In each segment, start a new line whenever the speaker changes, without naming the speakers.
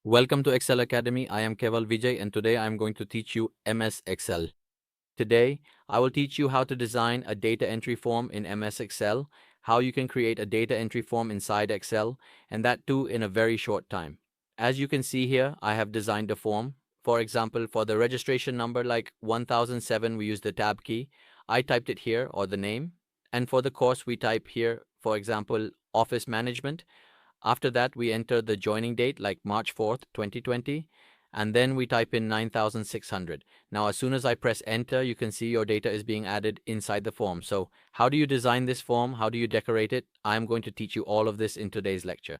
Welcome to Excel Academy. I am Keval Vijay and today I am going to teach you MS Excel. Today, I will teach you how to design a data entry form in MS Excel, how you can create a data entry form inside Excel, and that too in a very short time. As you can see here, I have designed a form. For example, for the registration number like 1007, we use the tab key. I typed it here, or the name. And for the course, we type here, for example, office management. After that, we enter the joining date like March 4th, 2020, and then we type in 9600. Now, as soon as I press enter, you can see your data is being added inside the form. So how do you design this form? How do you decorate it? I'm going to teach you all of this in today's lecture.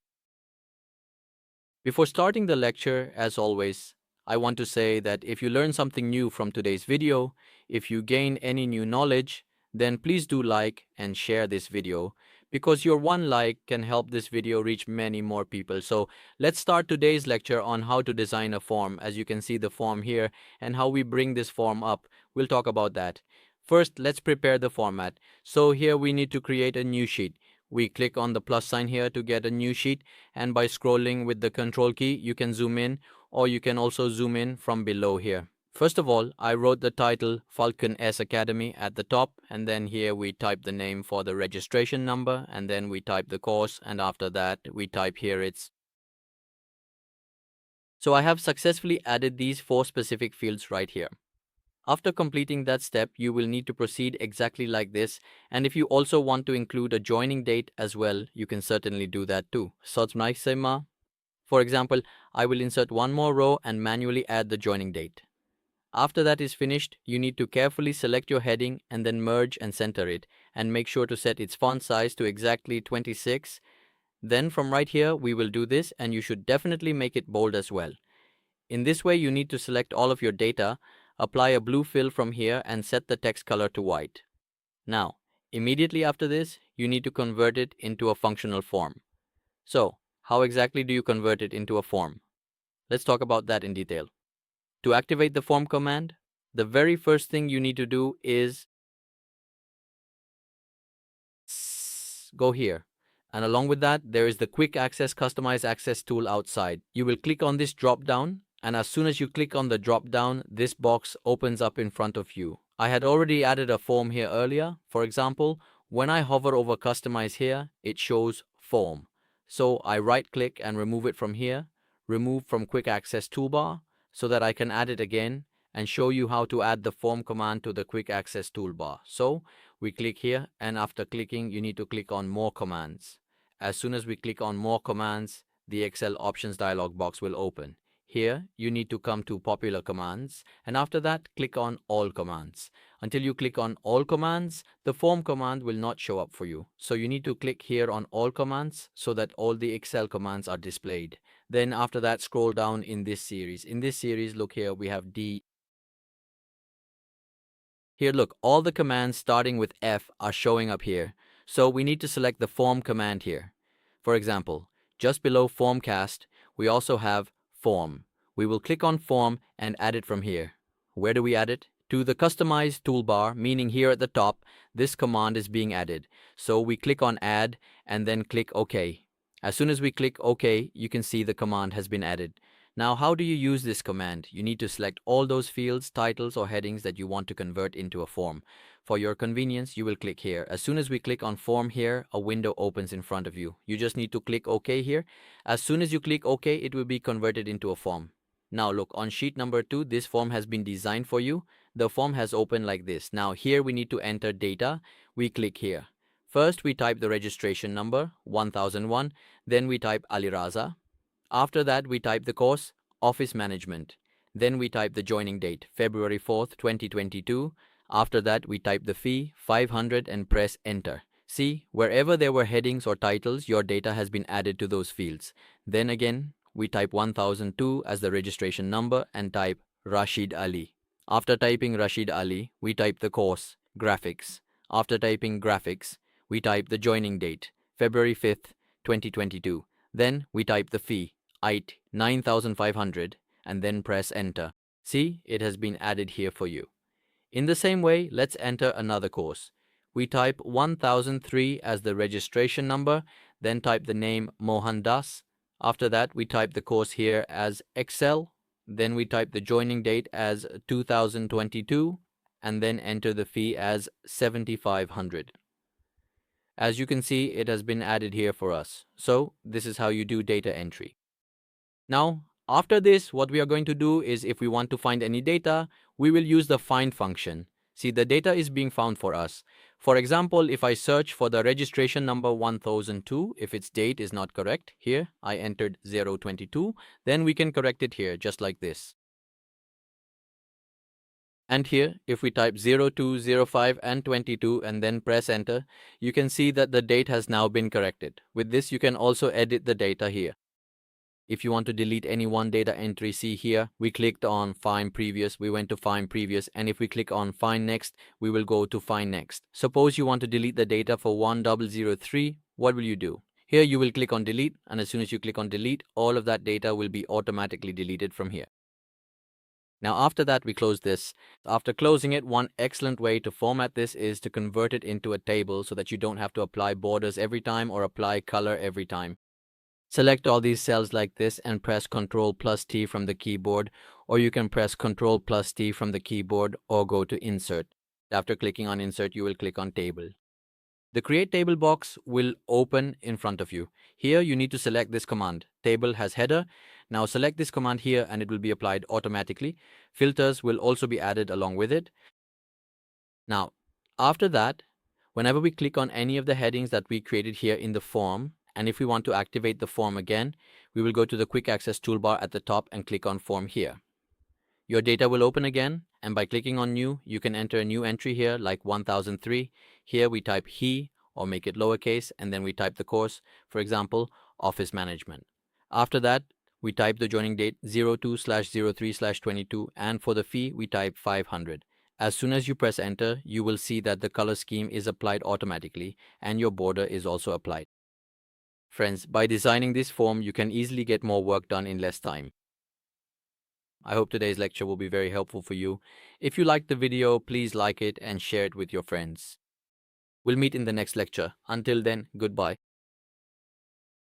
Before starting the lecture, as always, I want to say that if you learn something new from today's video, if you gain any new knowledge, then please do like and share this video because your one like can help this video reach many more people. So let's start today's lecture on how to design a form. As you can see the form here and how we bring this form up. We'll talk about that. First, let's prepare the format. So here we need to create a new sheet. We click on the plus sign here to get a new sheet, and by scrolling with the control key you can zoom in, or you can also zoom in from below here. First of all, I wrote the title Falcon S Academy at the top, and then here we type the name for the registration number, and then we type the course, and after that we type here it's. So I have successfully added these 4 specific fields right here. After completing that step, you will need to proceed exactly like this, and if you also want to include a joining date as well, you can certainly do that too. For example, I will insert one more row and manually add the joining date. After that is finished, you need to carefully select your heading and then merge and center it, and make sure to set its font size to exactly 26. Then from right here, we will do this, and you should definitely make it bold as well. In this way, you need to select all of your data, apply a blue fill from here, and set the text color to white. Now, immediately after this, you need to convert it into a functional form. So, how exactly do you convert it into a form? Let's talk about that in detail. To activate the form command, the very first thing you need to do is go here. And along with that, there is the Quick Access Customize Access tool outside. You will click on this drop down, and as soon as you click on the drop down, this box opens up in front of you. I had already added a form here earlier. For example, when I hover over Customize here, it shows Form. So I right click and remove it from here, remove from Quick Access toolbar, so that I can add it again and show you how to add the form command to the Quick Access toolbar. So we click here, and after clicking, you need to click on More Commands. As soon as we click on More Commands, the Excel Options dialog box will open. Here, you need to come to Popular Commands, and after that, click on All Commands. Until you click on All Commands, the Form command will not show up for you. So you need to click here on All Commands so that all the Excel commands are displayed. Then after that, scroll down in this series. In this series, look here, we have D. Here, look, all the commands starting with F are showing up here. So we need to select the Form command here. For example, just below Formcast, we also have Form. We will click on Form and add it from here. Where do we add it? To the Customize toolbar, meaning here at the top, this command is being added. So we click on Add and then click OK. As soon as we click OK, you can see the command has been added. Now, how do you use this command? You need to select all those fields, titles, or headings that you want to convert into a form. For your convenience, you will click here. As soon as we click on Form here, a window opens in front of you. You just need to click OK here. As soon as you click OK, it will be converted into a form. Now look, on sheet number 2, this form has been designed for you. The form has opened like this. Now here we need to enter data. We click here. First, we type the registration number, 1001. Then we type Aliraza. After that, we type the course, Office Management. Then we type the joining date, February 4th, 2022. After that, we type the fee, 500, and press Enter. See, wherever there were headings or titles, your data has been added to those fields. Then again, we type 1002 as the registration number and type Rashid Ali. After typing Rashid Ali, we type the course, Graphics. After typing Graphics, we type the joining date, February 5th, 2022. Then we type the fee, 9,500, and then press Enter. See, it has been added here for you. In the same way, let's enter another course. We type 1003 as the registration number, then type the name Mohan Das. After that, we type the course here as Excel. Then we type the joining date as 2022 and then enter the fee as 7,500. As you can see, it has been added here for us. So this is how you do data entry. Now, after this, what we are going to do is if we want to find any data, we will use the find function. See, the data is being found for us. For example, if I search for the registration number 1002, if its date is not correct, here I entered 022, then we can correct it here just like this. And here, if we type 02, 05 and 22 and then press enter, you can see that the date has now been corrected. With this, you can also edit the data here. If you want to delete any one data entry, see here, we clicked on find previous, we went to find previous, and if we click on find next, we will go to find next. Suppose you want to delete the data for 1003, what will you do? Here you will click on delete, and as soon as you click on delete, all of that data will be automatically deleted from here. Now after that, we close this. After closing it, one excellent way to format this is to convert it into a table so that you don't have to apply borders every time or apply color every time. Select all these cells like this and press Ctrl plus T from the keyboard, or you can press Ctrl plus T from the keyboard or go to Insert. After clicking on Insert, you will click on Table. The Create Table box will open in front of you. Here you need to select this command. Table has header. Now select this command here and it will be applied automatically. Filters will also be added along with it. Now, after that, whenever we click on any of the headings that we created here in the form, and if we want to activate the form again, we will go to the Quick Access toolbar at the top and click on Form here. Your data will open again, and by clicking on New, you can enter a new entry here like 1003. Here we type he or make it lowercase, and then we type the course, for example, Office Management. After that, we type the joining date 02/03/22, and for the fee, we type 500. As soon as you press enter, you will see that the color scheme is applied automatically and your border is also applied. Friends, by designing this form, you can easily get more work done in less time. I hope today's lecture will be very helpful for you. If you liked the video, please like it and share it with your friends. We'll meet in the next lecture. Until then, goodbye.